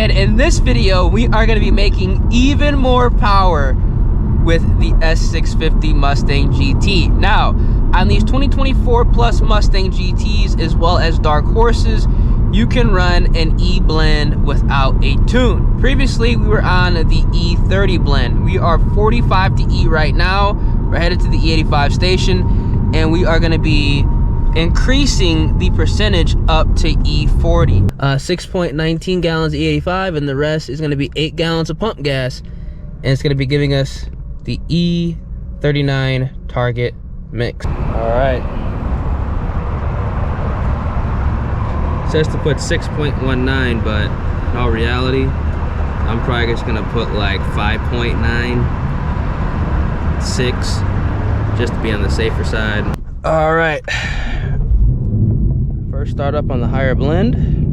And in this video, we are going to be making even more power with the S650 Mustang GT. Now, on these 2024 plus Mustang GTs, as well as Dark Horses, you can run an E blend without a tune. Previously, we were on the E30 blend. We are 45 to E right now. We're headed to the E85 station, and we are going to be increasing the percentage up to E40. 6.19 gallons E85, and the rest is going to be 8 gallons of pump gas, and it's going to be giving us the E39 target mix. All right. It says to put 6.19, but in all reality, I'm probably just gonna put like 5.9, 6, just to be on the safer side. All right. First start up on the higher blend.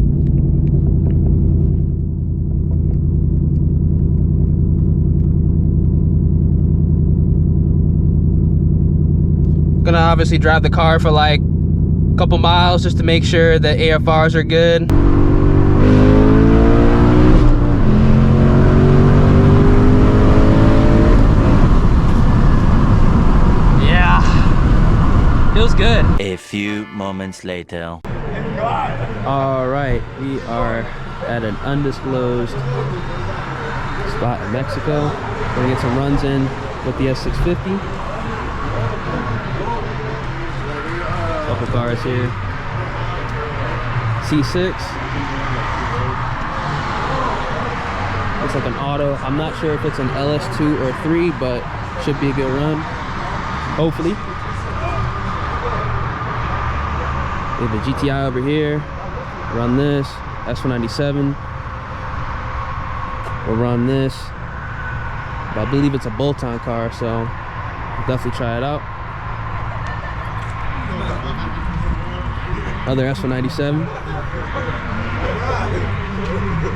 Gonna obviously drive the car for like a couple miles just to make sure the AFRs are good. Yeah, feels good. A few moments later. All right, we are at an undisclosed spot in Mexico. We're gonna get some runs in with the S650. Couple cars here. C6. Looks like an auto. I'm not sure if it's an LS2 or 3, but should be a good run. Hopefully. We have a GTI over here. Run this. S197. We'll run this. But I believe it's a bolt-on car, so we'll definitely try it out. Other S197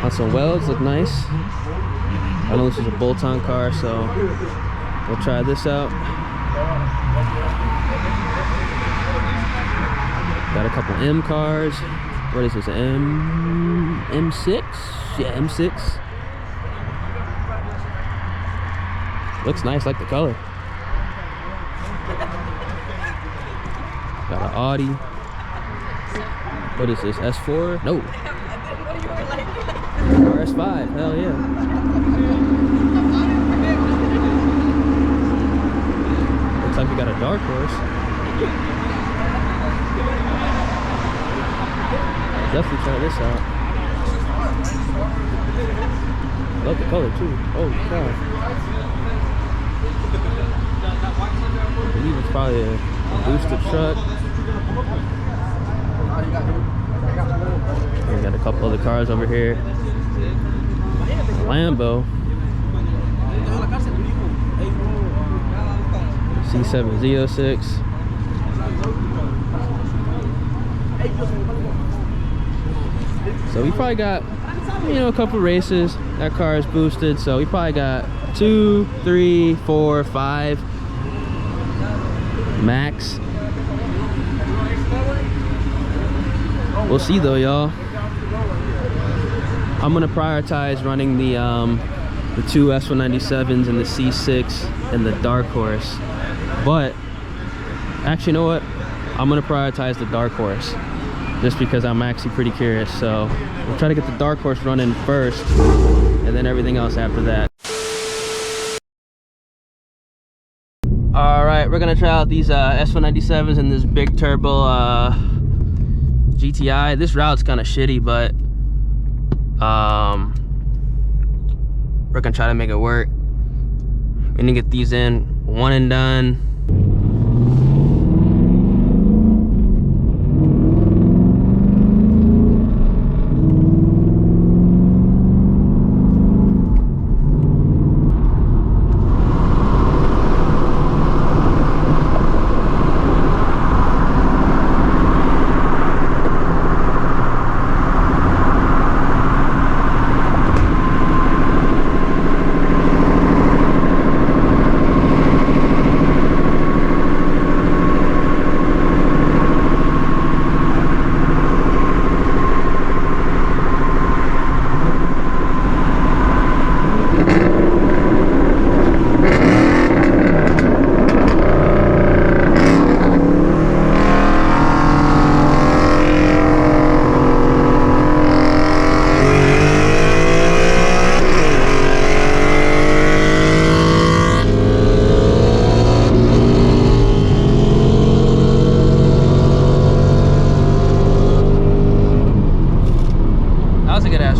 on some welds, look nice. I know this is a bolt-on car, so we'll try this out. Got a couple M cars. What is this? M6? Yeah, M6. Looks nice, like the color. Got an Audi. What is this, S4? No. Or S5, hell yeah. Looks like we got a Dark Horse. Definitely try this out. Love the color too. Oh god. I believe it's probably a boosted truck. We got a couple other cars over here. Lambo. C7 Z06. So we probably got, you know, a couple races. That car is boosted, so we probably got 2, 3, 4, 5 max. We'll see though, y'all. I'm gonna prioritize running the 2 S197s and the C6 and the Dark Horse. But actually, you know what? I'm gonna prioritize the Dark Horse just because I'm actually pretty curious. So we'll try to get the Dark Horse running first, and then everything else after that. All right, we're gonna try out these S197s and this big turbo GTI. This route's kind of shitty, but we're gonna try to make it work. We need to get these in one and done.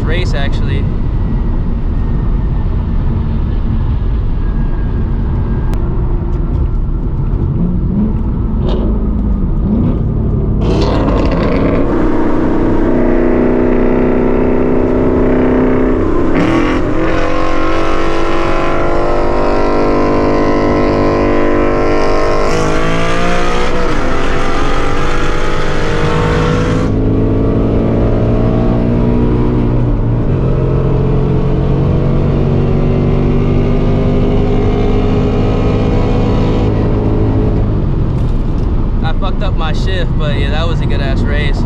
race, actually. Up my shift, but yeah, that was a good ass race.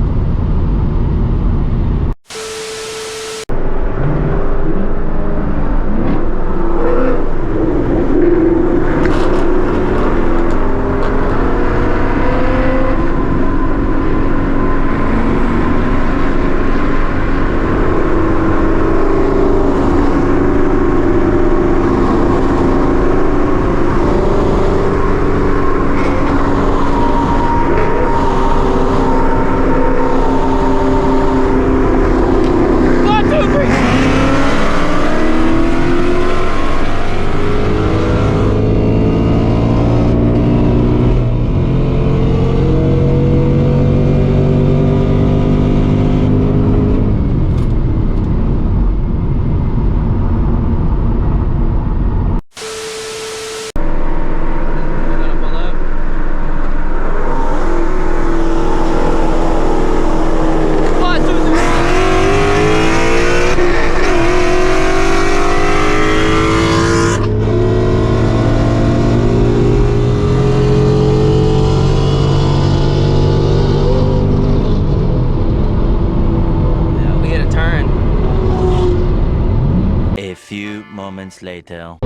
Moments later.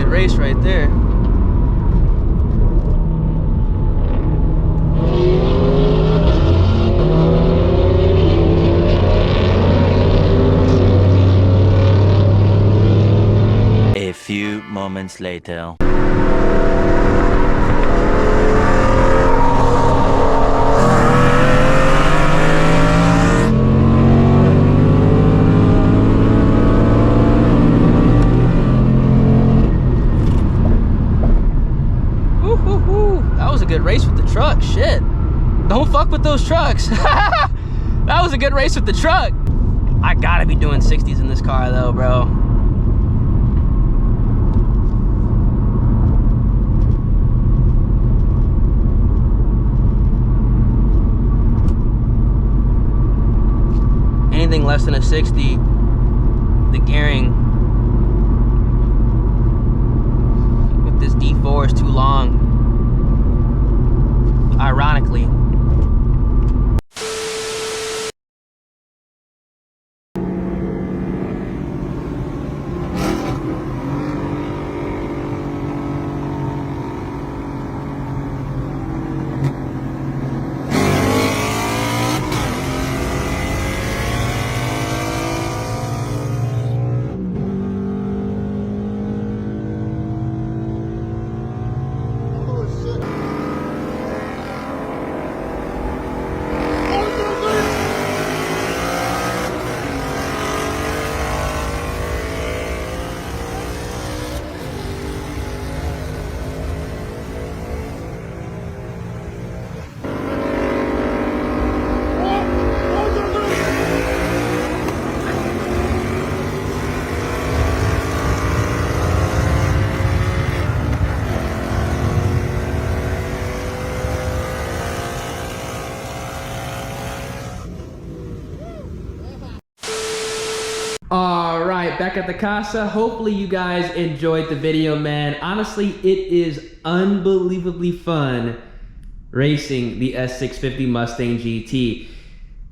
Race right there. A few moments later. That was a good race with the truck. Shit. Don't fuck with those trucks. That was a good race with the truck. I gotta be doing 60s in this car though, bro. Anything less than a 60, the gearing with this D4 is too long. Ironically. All right, back at the casa. Hopefully you guys enjoyed the video, man. Honestly, it is unbelievably fun racing the S650 Mustang GT.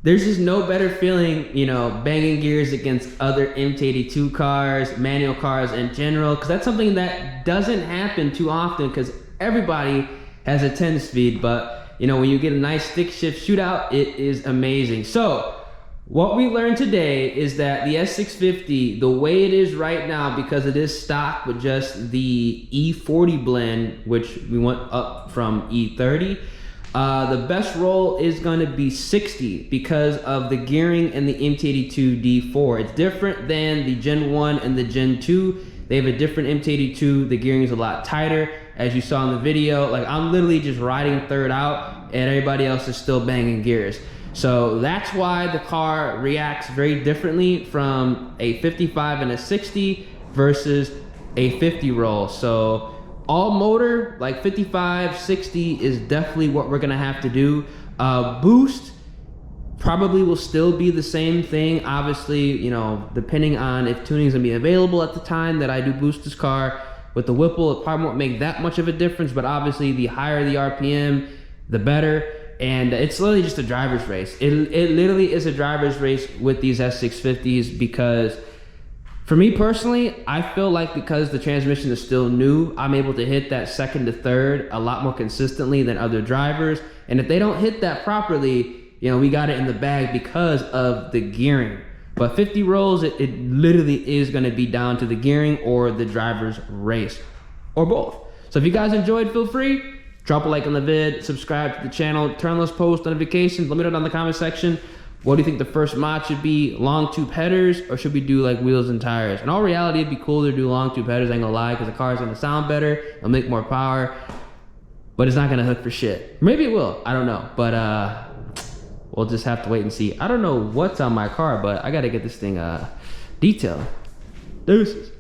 There's just no better feeling, you know, banging gears against other MT82 cars, manual cars in general, because that's something that doesn't happen too often because everybody has a 10-speed, but, you know, when you get a nice stick shift shootout, it is amazing. So, what we learned today is that the S650, the way it is right now, because it is stock with just the E40 blend, which we went up from E30, the best roll is going to be 60 because of the gearing and the MT82 D4. It's different than the Gen 1 and the Gen 2. They have a different MT82. The gearing is a lot tighter, as you saw in the video. Like, I'm literally just riding third out and everybody else is still banging gears. So that's why the car reacts very differently from a 55 and a 60 versus a 50 roll. So all motor, like 55, 60 is definitely what we're gonna have to do. Boost probably will still be the same thing. Obviously, you know, depending on if tuning is gonna be available at the time that I do boost this car. With the Whipple, it probably won't make that much of a difference, but obviously the higher the RPM, the better. And it's literally just a driver's race. It literally is a driver's race with these S650s because for me personally, I feel like because the transmission is still new, I'm able to hit that second to third a lot more consistently than other drivers. And if they don't hit that properly, you know, we got it in the bag because of the gearing. But 50 rolls, it literally is gonna be down to the gearing or the driver's race, or both. So if you guys enjoyed, feel free. Drop a like on the vid, subscribe to the channel, turn on those post notifications, let me know down in the comment section. What do you think the first mod should be? Long tube headers, or should we do like wheels and tires? In all reality, it'd be cool to do long tube headers, I ain't gonna lie, because the car's gonna sound better, it'll make more power, but it's not gonna hook for shit. Maybe it will, I don't know, but we'll just have to wait and see. I don't know what's on my car, but I gotta get this thing detailed. Deuces.